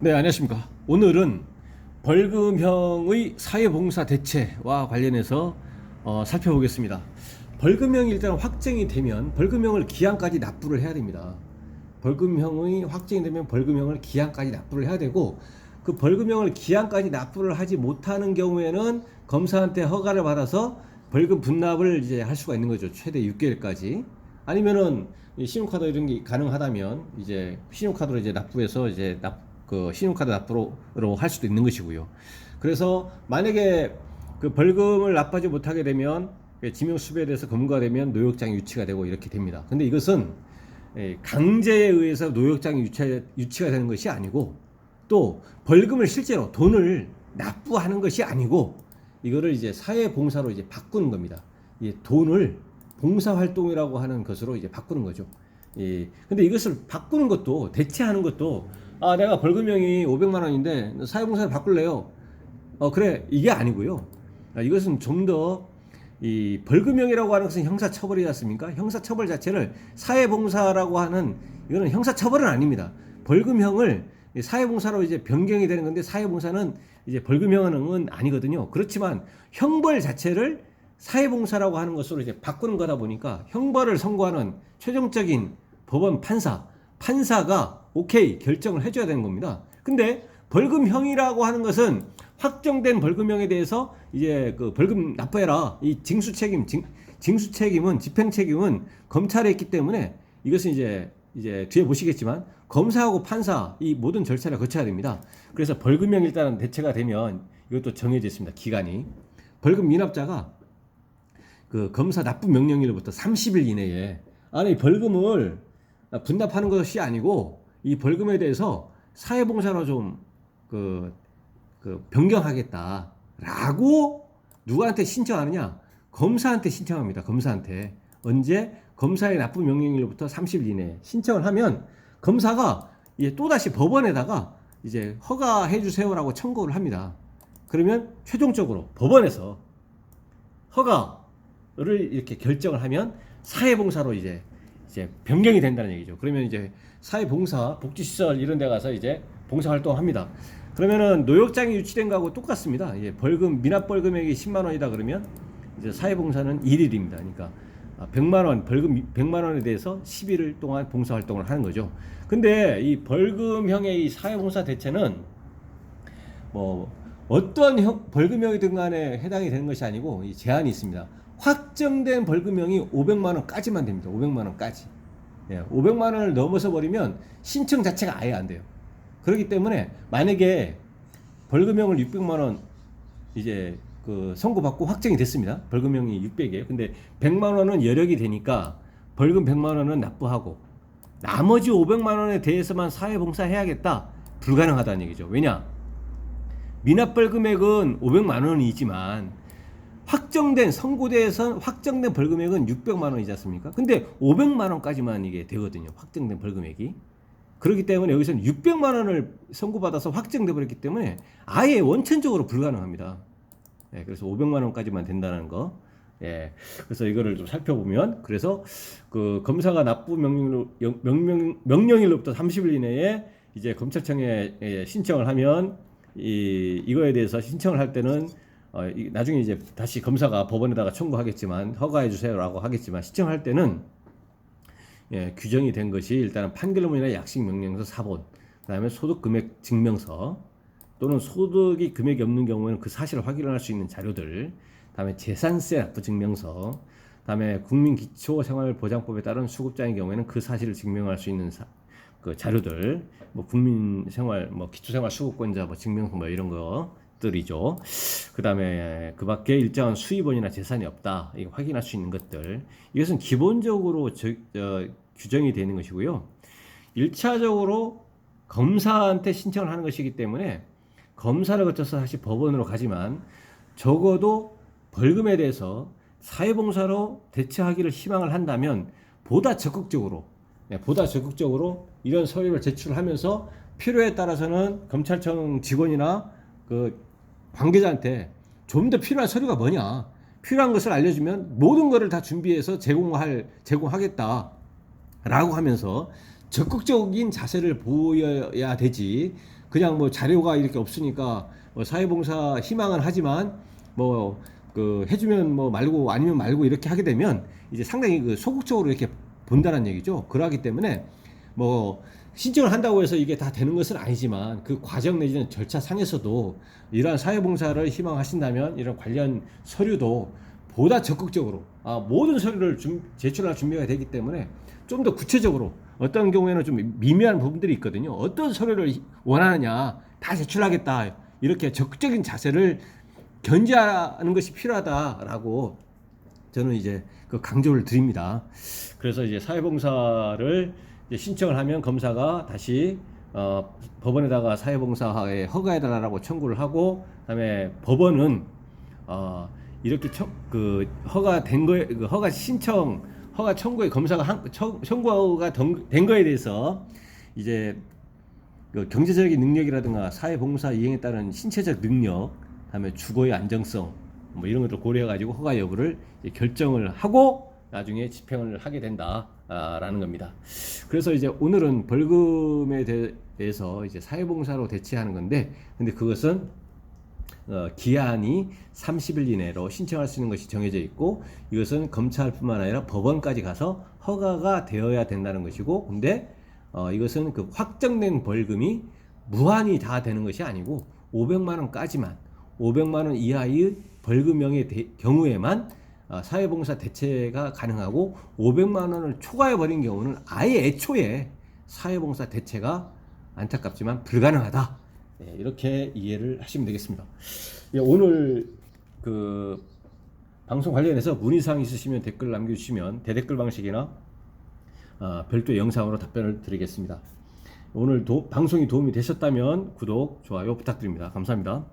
네, 안녕하십니까. 오늘은 벌금형의 사회봉사 대체와 관련해서 살펴보겠습니다. 벌금형이 일단 확정이 되면 벌금형을 기한까지 납부를 해야 됩니다. 벌금형이 확정이 되면 벌금형을 기한까지 납부를 해야 되고, 그 벌금형을 기한까지 납부를 하지 못하는 경우에는 검사한테 허가를 받아서 벌금 분납을 이제 할 수가 있는 거죠. 최대 6개월까지. 아니면은 신용카드 이런 게 가능하다면 이제 신용카드로 이제 납부해서 이제 그 신용카드 납부로 할 수도 있는 것이고요. 그래서 만약에 그 벌금을 납부하지 못하게 되면 지명수배에 대해서 검거가 되면 노역장이 유치가 되고 이렇게 됩니다. 근데 이것은 강제에 의해서 노역장이 유치가 되는 것이 아니고, 또 벌금을 실제로 돈을 납부하는 것이 아니고, 이거를 이제 사회봉사로 이제 바꾸는 겁니다. 이 돈을 봉사활동이라고 하는 것으로 이제 바꾸는 거죠. 근데 이것을 바꾸는 것도, 대체하는 것도, 내가 벌금형이 500만 원인데 사회봉사를 바꿀래요. 그래. 이게 아니고요. 이것은 좀 더 이 벌금형이라고 하는 것은 형사처벌이지 않습니까? 형사처벌 자체를 사회봉사라고 하는, 이거는 형사처벌은 아닙니다. 벌금형을 사회봉사로 이제 변경이 되는 건데, 사회봉사는 이제 벌금형은 아니거든요. 그렇지만 형벌 자체를 사회봉사라고 하는 것으로 이제 바꾸는 거다 보니까 형벌을 선고하는 최종적인 법원 판사가 오케이 결정을 해줘야 되는 겁니다. 근데 벌금형이라고 하는 것은 확정된 벌금형에 대해서 이제 그 벌금 납부해라, 이 징수 책임은, 집행 책임은 검찰에 있기 때문에, 이것은 이제 뒤에 보시겠지만 검사하고 판사 이 모든 절차를 거쳐야 됩니다. 그래서 벌금형 일단 대체가 되면 이것도 정해져 있습니다. 기간이. 벌금 미납자가 그 검사 납부 명령일로부터 30일 이내에 안에 벌금을 분납하는 것이 아니고, 이 벌금에 대해서 사회봉사로 좀 변경하겠다라고 누구한테 신청하느냐? 검사한테 신청합니다. 검사한테. 언제? 검사의 납부 명령일로부터 30일 이내에 신청을 하면 검사가 이제 또다시 법원에다가 이제 허가해 주세요라고 청구를 합니다. 그러면 최종적으로 법원에서 허가를 이렇게 결정을 하면 사회봉사로 이제 변경이 된다는 얘기죠. 그러면 이제 사회봉사, 복지시설 이런 데 가서 이제 봉사활동을 합니다. 그러면은 노역장이 유치된 거하고 똑같습니다. 벌금, 미납벌금액이 10만 원이다 그러면 이제 사회봉사는 1일입니다. 그러니까 100만 원, 벌금 100만 원에 대해서 11일 동안 봉사활동을 하는 거죠. 근데 이 벌금형의 이 사회봉사 대체는 뭐 어떤 벌금형이든 간에 해당이 되는 것이 아니고, 이 제한이 있습니다. 확정된 벌금형이 500만 원까지만 됩니다. 500만 원까지. 500만 원을 넘어서 버리면 신청 자체가 아예 안 돼요. 그렇기 때문에 만약에 벌금형을 600만 원 이제 그 선고받고 확정이 됐습니다. 벌금형이 600이에요. 근데 100만 원은 여력이 되니까 벌금 100만 원은 납부하고 나머지 500만 원에 대해서만 사회봉사 해야겠다. 불가능하다는 얘기죠. 왜냐? 미납벌금액은 500만 원이지만 확정된, 선고대에서 확정된 벌금액은 600만 원이지 않습니까? 근데 500만 원까지만 이게 되거든요. 확정된 벌금액이. 그렇기 때문에 여기서는 600만 원을 선고받아서 확정돼 버렸기 때문에 아예 원천적으로 불가능합니다. 그래서 500만 원까지만 된다는 거. 그래서 이거를 좀 살펴보면, 그래서 그 검사가 납부 명령일로부터 30일 이내에 이제 검찰청에 신청을 하면, 이거에 대해서 신청을 할 때는 나중에 이제 다시 검사가 법원에다가 청구하겠지만, 허가해 주세요라고 하겠지만, 신청할 때는 규정이 된 것이 일단은 판결문이나 약식 명령서 사본, 그다음에 소득 금액 증명서, 또는 소득이 금액이 없는 경우에는 그 사실을 확인할 수 있는 자료들, 그다음에 재산세 납부 증명서, 그다음에 국민기초생활보장법에 따른 수급자의 경우에는 그 사실을 증명할 수 있는 그 자료들, 뭐 국민생활, 뭐 기초생활 수급권자 뭐 증명서 뭐 이런 것들이죠. 그다음에 그밖에 일정한 수입원이나 재산이 없다, 이거 확인할 수 있는 것들. 이것은 기본적으로 규정이 되는 것이고요. 1차적으로 검사한테 신청을 하는 것이기 때문에 검사를 거쳐서 다시 법원으로 가지만, 적어도 벌금에 대해서 사회봉사로 대처하기를 희망을 한다면 보다 적극적으로 이런 서류를 제출하면서 필요에 따라서는 검찰청 직원이나 그 관계자한테 좀 더 필요한 서류가 뭐냐, 필요한 것을 알려주면 모든 것을 다 준비해서 제공하겠다라고 하면서 적극적인 자세를 보여야 되지, 그냥 뭐 자료가 이렇게 없으니까 뭐 사회봉사 희망은 하지만 뭐 그 해주면 뭐 말고 아니면 말고 이렇게 하게 되면 이제 상당히 그 소극적으로 이렇게 본다는 얘기죠. 그러기 때문에 뭐 신청을 한다고 해서 이게 다 되는 것은 아니지만 그 과정 내지는 절차 상에서도 이러한 사회봉사를 희망하신다면 이런 관련 서류도 보다 적극적으로 모든 서류를 제출할 준비가 되기 때문에 좀 더 구체적으로 어떤 경우에는 좀 미미한 부분들이 있거든요. 어떤 서류를 원하느냐 다 제출하겠다 이렇게 적극적인 자세를 견지하는 것이 필요하다라고 저는 이제 그 강조를 드립니다. 그래서 이제 사회봉사를 이제 신청을 하면 검사가 다시 법원에다가 사회봉사에 허가해달라고 청구를 하고, 그다음에 법원은 이렇게 그 허가된 거에 그 허가 신청 허가 청구에 검사가 청구가 된 거에 대해서 이제 그 경제적인 능력이라든가 사회봉사 이행에 따른 신체적 능력, 그다음에 주거의 안정성 뭐 이런 것들 고려해가지고 허가 여부를 결정을 하고 나중에 집행을 하게 된다라는 겁니다. 그래서 이제 오늘은 벌금에 대해서 이제 사회봉사로 대체하는 건데, 근데 그것은 기한이 30일 이내로 신청할 수 있는 것이 정해져 있고, 이것은 검찰뿐만 아니라 법원까지 가서 허가가 되어야 된다는 것이고, 근데 이것은 그 확정된 벌금이 무한히 다 되는 것이 아니고 500만 원까지만, 500만 원 이하의 벌금형의 경우에만 사회봉사 대체가 가능하고, 500만 원을 초과해 버린 경우는 아예 애초에 사회봉사 대체가 안타깝지만 불가능하다. 네, 이렇게 이해를 하시면 되겠습니다. 예, 오늘 그 방송 관련해서 문의사항 있으시면 댓글 남겨주시면 대댓글 방식이나 별도 영상으로 답변을 드리겠습니다. 오늘 방송이 도움이 되셨다면 구독, 좋아요 부탁드립니다. 감사합니다.